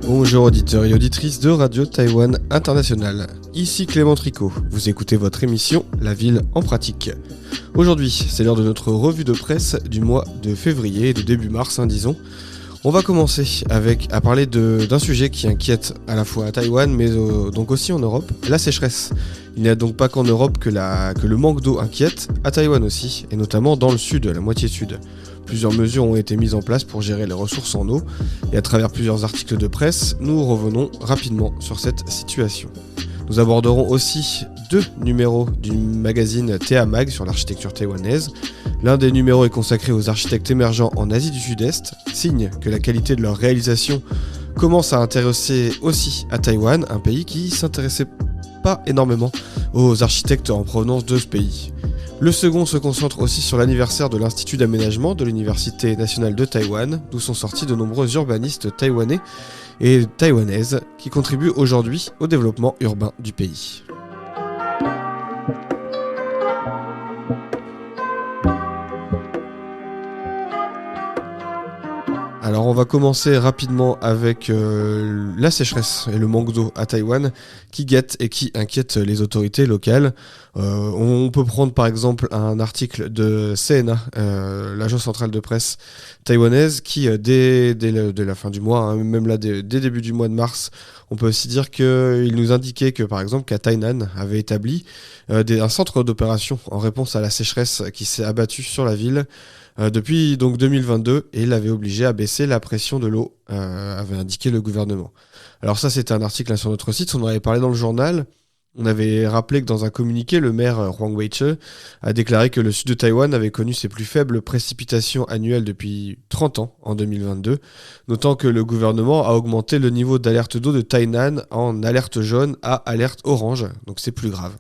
Bonjour auditeurs et auditrices de Radio Taïwan International. Ici Clément Tricot, vous écoutez votre émission La Ville en pratique. Aujourd'hui, c'est l'heure de notre revue de presse du mois de février et de début mars, disons. On va commencer à parler d'un sujet qui inquiète à la fois à Taïwan mais donc aussi en Europe, la sécheresse. Il n'y a donc pas qu'en Europe que le manque d'eau inquiète, à Taïwan aussi, et notamment dans le sud, la moitié sud. Plusieurs mesures ont été mises en place pour gérer les ressources en eau, et à travers plusieurs articles de presse, nous revenons rapidement sur cette situation. Nous aborderons aussi 2 numéros du magazine TA Mag sur l'architecture taïwanaise. L'un des numéros est consacré aux architectes émergents en Asie du Sud-Est, signe que la qualité de leur réalisation commence à intéresser aussi à Taïwan, un pays qui s'intéressait pas énormément aux architectes en provenance de ce pays. Le second se concentre aussi sur l'anniversaire de l'Institut d'aménagement de l'Université nationale de Taïwan, d'où sont sortis de nombreux urbanistes taïwanais et taïwanaises qui contribuent aujourd'hui au développement urbain du pays. Alors on va commencer rapidement avec la sécheresse et le manque d'eau à Taïwan qui guette et qui inquiète les autorités locales. On peut prendre par exemple un article de CNA, l'agence centrale de presse taïwanaise, qui dès la fin du mois, même là dès début du mois de mars, on peut aussi dire qu'il nous indiquait que par exemple qu'à Tainan avait établi un centre d'opération en réponse à la sécheresse qui s'est abattue sur la ville depuis donc 2022 et l'avait obligé à baisser la pression de l'eau, avait indiqué le gouvernement. Alors ça c'était un article sur notre site, on en avait parlé dans le journal. On avait rappelé que dans un communiqué, le maire Huang Weiche a déclaré que le sud de Taïwan avait connu ses plus faibles précipitations annuelles depuis 30 ans en 2022, notant que le gouvernement a augmenté le niveau d'alerte d'eau de Tainan en alerte jaune à alerte orange, donc c'est plus grave.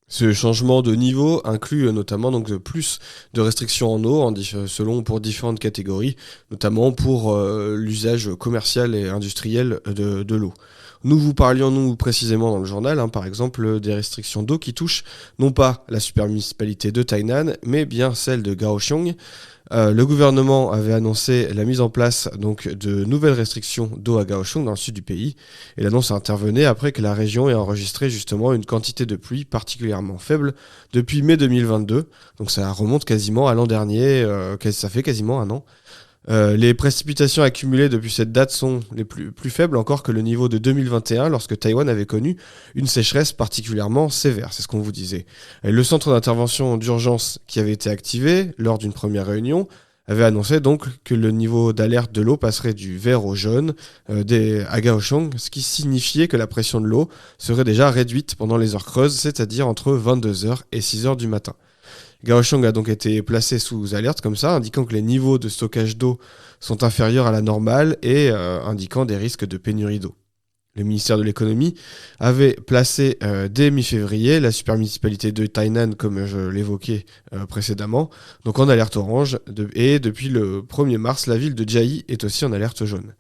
Ce changement de niveau inclut notamment donc plus de restrictions en eau pour différentes catégories, notamment pour l'usage commercial et industriel de l'eau. Nous vous parlions précisément dans le journal, par exemple, des restrictions d'eau qui touchent non pas la supermunicipalité de Tainan, mais bien celle de Kaohsiung. Le gouvernement avait annoncé la mise en place donc, de nouvelles restrictions d'eau à Kaohsiung dans le sud du pays. Et l'annonce intervenait après que la région ait enregistré justement une quantité de pluie particulièrement faible depuis mai 2022. Donc ça remonte quasiment à l'an dernier, ça fait quasiment un an. Les précipitations accumulées depuis cette date sont les plus faibles encore que le niveau de 2021 lorsque Taïwan avait connu une sécheresse particulièrement sévère, c'est ce qu'on vous disait. Et le centre d'intervention d'urgence qui avait été activé lors d'une première réunion avait annoncé donc que le niveau d'alerte de l'eau passerait du vert au jaune à Kaohsiung, ce qui signifiait que la pression de l'eau serait déjà réduite pendant les heures creuses, c'est-à-dire entre 22h et 6h du matin. Kaohsiung a donc été placé sous alerte comme ça, indiquant que les niveaux de stockage d'eau sont inférieurs à la normale et indiquant des risques de pénurie d'eau. Le ministère de l'économie avait placé dès mi-février la supermunicipalité de Tainan, comme je l'évoquais précédemment, donc en alerte orange, et depuis le 1er mars, la ville de Jiayi est aussi en alerte jaune.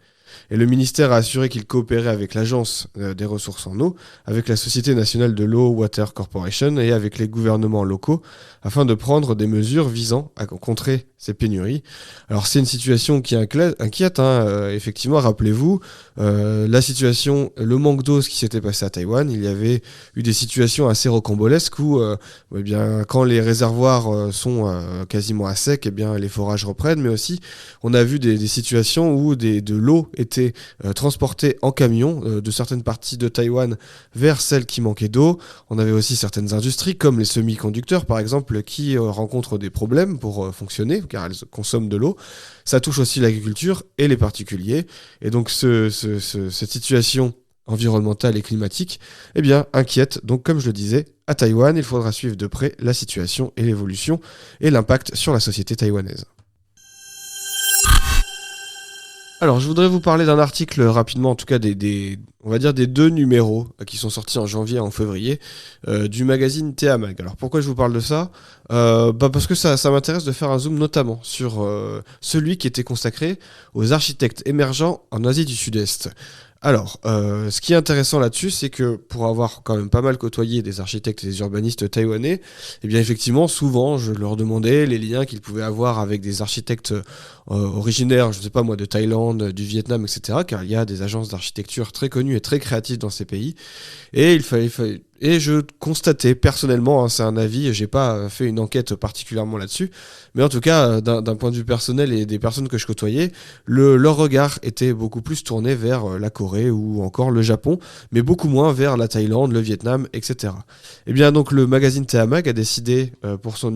Et le ministère a assuré qu'il coopérait avec l'Agence des ressources en eau, avec la Société nationale de l'eau Water Corporation et avec les gouvernements locaux afin de prendre des mesures visant à contrer ces pénuries. Alors c'est une situation qui inquiète, effectivement, rappelez-vous, la situation, le manque d'eau, ce qui s'était passé à Taïwan, il y avait eu des situations assez rocambolesques où quand les réservoirs sont quasiment à sec, les forages reprennent, mais aussi on a vu des situations où de l'eau était transportée en camion de certaines parties de Taïwan vers celles qui manquaient d'eau. On avait aussi certaines industries comme les semi-conducteurs par exemple qui rencontrent des problèmes pour fonctionner car elles consomment de l'eau. Ça touche aussi l'agriculture et les particuliers. Et donc cette situation environnementale et climatique inquiète. Donc comme je le disais, à Taïwan, il faudra suivre de près la situation et l'évolution et l'impact sur la société taïwanaise. Alors, je voudrais vous parler d'un article rapidement, en tout cas on va dire, des 2 numéros qui sont sortis en janvier et en février du magazine Théa Mag. Alors pourquoi je vous parle de ça? Parce que ça m'intéresse de faire un zoom notamment sur celui qui était consacré aux architectes émergents en Asie du Sud-Est. Alors, ce qui est intéressant là-dessus, c'est que pour avoir quand même pas mal côtoyé des architectes et des urbanistes taïwanais, eh bien effectivement, souvent, je leur demandais les liens qu'ils pouvaient avoir avec des architectes originaires, je ne sais pas moi, de Thaïlande, du Vietnam, etc., car il y a des agences d'architecture très connues et très créatives dans ces pays. Et et je constatais personnellement, hein, c'est un avis, j'ai pas fait une enquête particulièrement là-dessus, mais en tout cas, d'un point de vue personnel et des personnes que je côtoyais, leur regard était beaucoup plus tourné vers la Corée ou encore le Japon, mais beaucoup moins vers la Thaïlande, le Vietnam, etc. Et bien donc le magazine Théa Mag a décidé pour son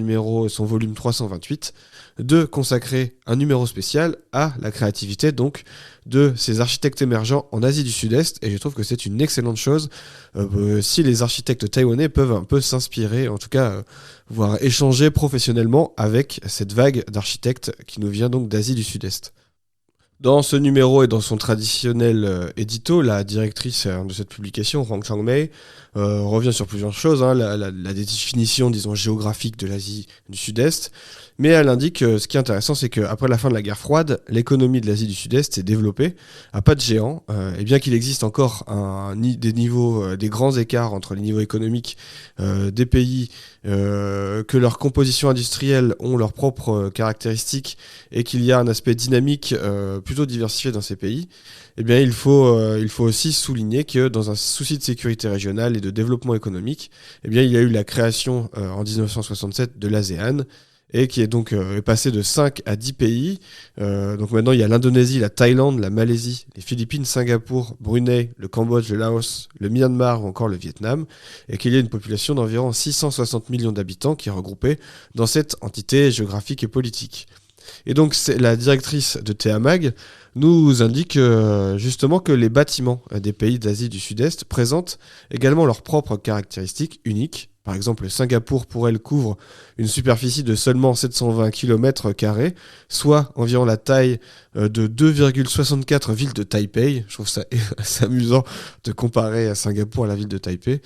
volume 328 de consacrer un numéro spécial à la créativité donc de ces architectes émergents en Asie du Sud-Est, et je trouve que c'est une excellente chose si les architectes taïwanais peuvent un peu s'inspirer, en tout cas voire échanger professionnellement avec cette vague d'architectes qui nous vient donc d'Asie du Sud-Est. Dans ce numéro et dans son traditionnel édito, la directrice de cette publication, Huang Changmei, revient sur plusieurs choses, hein, la définition, disons, géographique de l'Asie du Sud-Est, mais elle indique ce qui est intéressant, c'est qu'après la fin de la guerre froide, l'économie de l'Asie du Sud-Est s'est développée à pas de géant, et bien qu'il existe encore des grands écarts entre les niveaux économiques des pays, que leurs compositions industrielles ont leurs propres caractéristiques et qu'il y a un aspect dynamique plutôt diversifié dans ces pays, eh bien il faut aussi souligner que dans un souci de sécurité régionale et de développement économique, eh bien il y a eu la création en 1967 de l'ASEAN, et qui est donc est passé de 5 à 10 pays. Donc maintenant, il y a l'Indonésie, la Thaïlande, la Malaisie, les Philippines, Singapour, Brunei, le Cambodge, le Laos, le Myanmar ou encore le Vietnam, et qu'il y a une population d'environ 660 millions d'habitants qui est regroupée dans cette entité géographique et politique. Et donc la directrice de Théa Mag nous indique justement que les bâtiments des pays d'Asie du Sud-Est présentent également leurs propres caractéristiques uniques. Par exemple, Singapour, pour elle, couvre une superficie de seulement 720 km², soit environ la taille de 2,64 villes de Taipei. Je trouve ça assez amusant de comparer à Singapour à la ville de Taipei.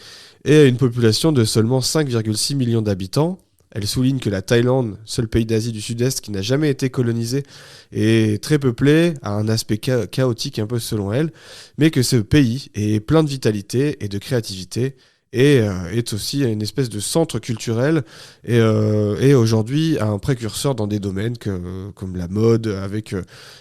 Et à une population de seulement 5,6 millions d'habitants. Elle souligne que la Thaïlande, seul pays d'Asie du Sud-Est qui n'a jamais été colonisé, est très peuplé, a un aspect chaotique un peu selon elle, mais que ce pays est plein de vitalité et de créativité, et est aussi une espèce de centre culturel et aujourd'hui un précurseur dans des domaines comme la mode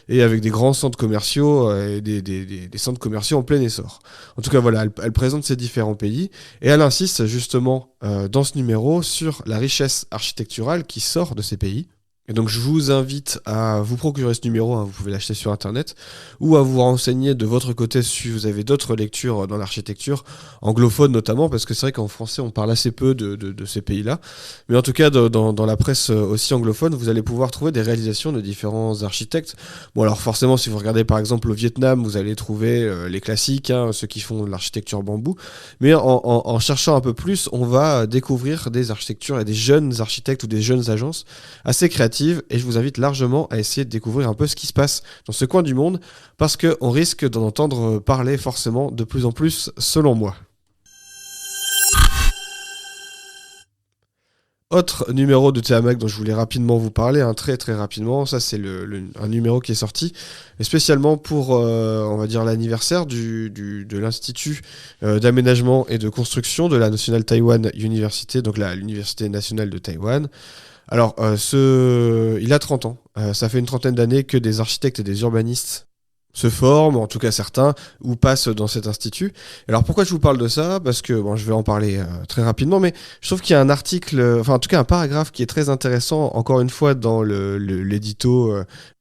et avec des grands centres commerciaux et des centres commerciaux en plein essor. En tout cas voilà, elle présente ces différents pays et elle insiste justement dans ce numéro sur la richesse architecturale qui sort de ces pays. Et donc je vous invite à vous procurer ce numéro, hein, vous pouvez l'acheter sur internet, ou à vous renseigner de votre côté si vous avez d'autres lectures dans l'architecture, anglophone notamment, parce que c'est vrai qu'en français on parle assez peu de ces pays-là. Mais en tout cas dans la presse aussi anglophone, vous allez pouvoir trouver des réalisations de différents architectes. Bon alors forcément si vous regardez par exemple au Vietnam, vous allez trouver les classiques, hein, ceux qui font de l'architecture bambou. Mais en cherchant un peu plus, on va découvrir des architectures et des jeunes architectes ou des jeunes agences assez créatives. Et je vous invite largement à essayer de découvrir un peu ce qui se passe dans ce coin du monde, parce qu'on risque d'en entendre parler forcément de plus en plus, selon moi. Autre numéro de Théa Mag dont je voulais rapidement vous parler, hein, très très rapidement, ça c'est un numéro qui est sorti spécialement pour, on va dire, l'anniversaire de l'Institut d'aménagement et de construction de la National Taiwan University, donc l'Université nationale de Taïwan. Alors, il a 30 ans. Ça fait une trentaine d'années que des architectes et des urbanistes se forment, en tout cas certains, ou passent dans cet institut. Alors pourquoi je vous parle de ça? Parce que, bon, je vais en parler très rapidement, mais je trouve qu'il y a un article, enfin en tout cas un paragraphe qui est très intéressant, encore une fois dans l'édito,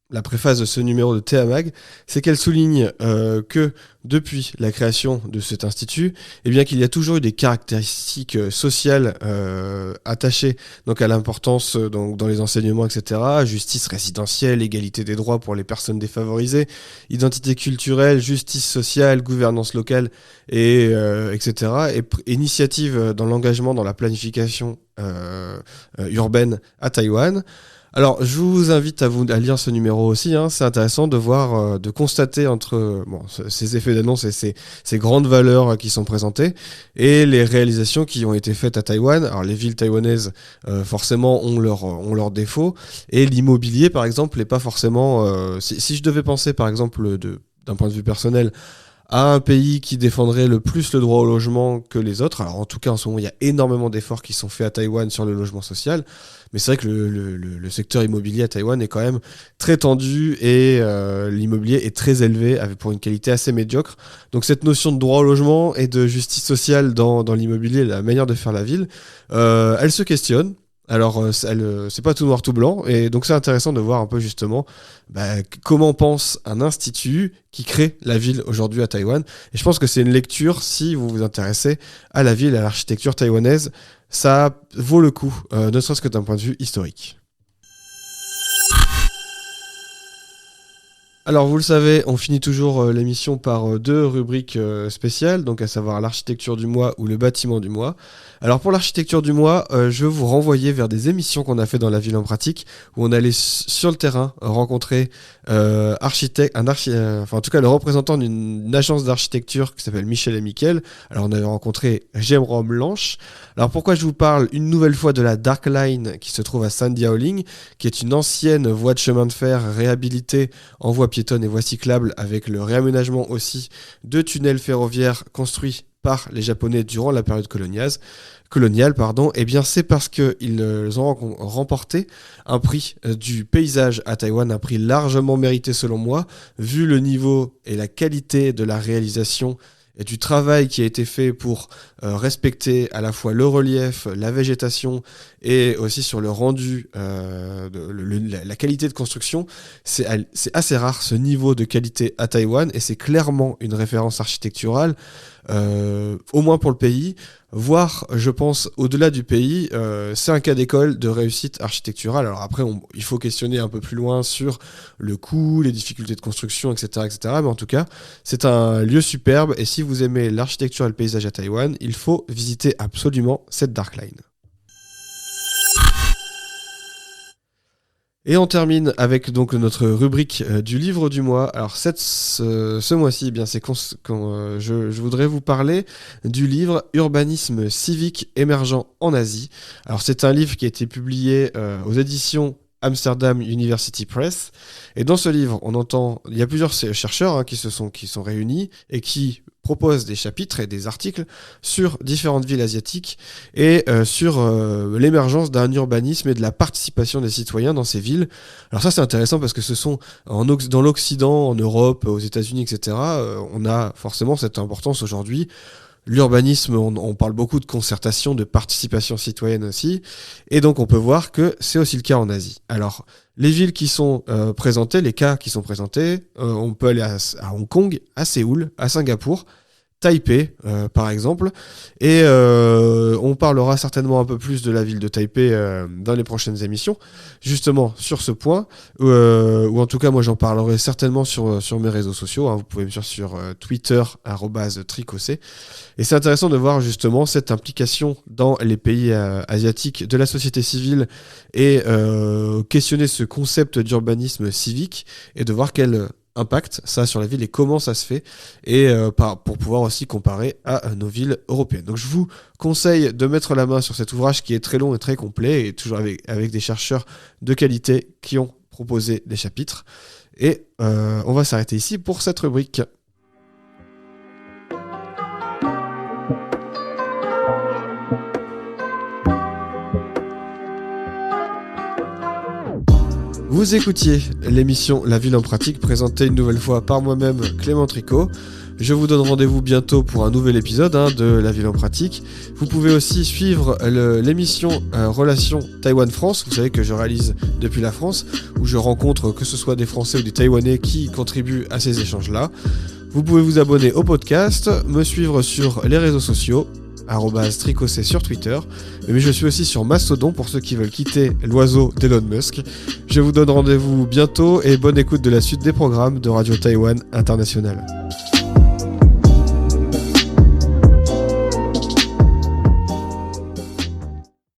la préface de ce numéro de Théa Mag, c'est qu'elle souligne que depuis la création de cet institut, eh bien qu'il y a toujours eu des caractéristiques sociales attachées donc à l'importance donc dans les enseignements, etc. Justice résidentielle, égalité des droits pour les personnes défavorisées, identité culturelle, justice sociale, gouvernance locale, et etc. Et initiative dans l'engagement dans la planification urbaine à Taïwan. Alors, je vous invite à lire ce numéro aussi. C'est intéressant de voir, de constater entre ces effets d'annonce et ces grandes valeurs qui sont présentées et les réalisations qui ont été faites à Taïwan. Alors, les villes taïwanaises, forcément, ont leurs défauts. Et l'immobilier, par exemple, n'est pas forcément... si je devais penser, par exemple, d'un point de vue personnel, à un pays qui défendrait le plus le droit au logement que les autres. Alors en tout cas en ce moment il y a énormément d'efforts qui sont faits à Taïwan sur le logement social, mais c'est vrai que le secteur immobilier à Taïwan est quand même très tendu et l'immobilier est très élevé pour une qualité assez médiocre. Donc cette notion de droit au logement et de justice sociale dans l'immobilier, la manière de faire la ville, elle se questionne. Alors, c'est pas tout noir tout blanc, et donc c'est intéressant de voir un peu justement comment pense un institut qui crée la ville aujourd'hui à Taïwan. Et je pense que c'est une lecture, si vous vous intéressez à la ville, à l'architecture taïwanaise, ça vaut le coup, ne serait-ce que d'un point de vue historique. Alors vous le savez, on finit toujours l'émission par 2 rubriques spéciales, donc à savoir l'architecture du mois ou le bâtiment du mois. Alors pour l'architecture du mois, je vais vous renvoyer vers des émissions qu'on a fait dans la ville en pratique, où on allait sur le terrain rencontrer en tout cas le représentant d'une agence d'architecture qui s'appelle Michel et Mickaël. Alors on avait rencontré Jérôme Blanche. Alors pourquoi je vous parle une nouvelle fois de la Dark Line qui se trouve à Sandiaoling, qui est une ancienne voie de chemin de fer réhabilitée en voie piétonne et voie cyclable, avec le réaménagement aussi de tunnels ferroviaires construits par les Japonais durant la période coloniale, eh bien c'est parce qu'ils ont remporté un prix du paysage à Taïwan, un prix largement mérité selon moi, vu le niveau et la qualité de la réalisation et du travail qui a été fait pour respecter à la fois le relief, la végétation et aussi sur le rendu, la qualité de construction. C'est assez rare ce niveau de qualité à Taïwan et c'est clairement une référence architecturale, au moins pour le pays, voire je pense au-delà du pays. C'est un cas d'école de réussite architecturale. Alors après il faut questionner un peu plus loin sur le coût, les difficultés de construction, etc., mais en tout cas c'est un lieu superbe et si vous aimez l'architecture et le paysage à Taïwan, il faut visiter absolument cette Dark Line. Et on termine avec donc notre rubrique du livre du mois. Alors ce mois-ci, eh bien c'est quand je voudrais vous parler du livre Urbanisme civique émergent en Asie. Alors c'est un livre qui a été publié aux éditions Amsterdam University Press. Et dans ce livre, il y a plusieurs chercheurs qui sont réunis et qui proposent des chapitres et des articles sur différentes villes asiatiques et sur l'émergence d'un urbanisme et de la participation des citoyens dans ces villes. Alors ça c'est intéressant parce que ce sont dans l'Occident, en Europe, aux États-Unis, etc. On a forcément cette importance aujourd'hui. L'urbanisme, on parle beaucoup de concertation, de participation citoyenne aussi, et donc on peut voir que c'est aussi le cas en Asie. Alors, les villes qui sont présentées, les cas qui sont présentés, on peut aller à Hong Kong, à Séoul, à Singapour, Taipei par exemple, et on parlera certainement un peu plus de la ville de Taipei dans les prochaines émissions, justement sur ce point, ou en tout cas moi j'en parlerai certainement sur mes réseaux sociaux, vous pouvez me suivre sur Twitter @tricocé, et c'est intéressant de voir justement cette implication dans les pays asiatiques de la société civile et questionner ce concept d'urbanisme civique et de voir quel impact ça sur la ville et comment ça se fait, et pour pouvoir aussi comparer à nos villes européennes. Donc je vous conseille de mettre la main sur cet ouvrage qui est très long et très complet et toujours avec des chercheurs de qualité qui ont proposé des chapitres, et on va s'arrêter ici pour cette rubrique. Vous écoutiez l'émission La Ville en Pratique, présentée une nouvelle fois par moi-même, Clément Tricot. Je vous donne rendez-vous bientôt pour un nouvel épisode de La Ville en Pratique. Vous pouvez aussi suivre l'émission Relations Taïwan-France, vous savez que je réalise depuis la France, où je rencontre que ce soit des Français ou des Taïwanais qui contribuent à ces échanges-là. Vous pouvez vous abonner au podcast, me suivre sur les réseaux sociaux, @tricocé sur Twitter, mais je suis aussi sur Mastodon pour ceux qui veulent quitter l'oiseau d'Elon Musk. Je vous donne rendez-vous bientôt et bonne écoute de la suite des programmes de Radio Taïwan International.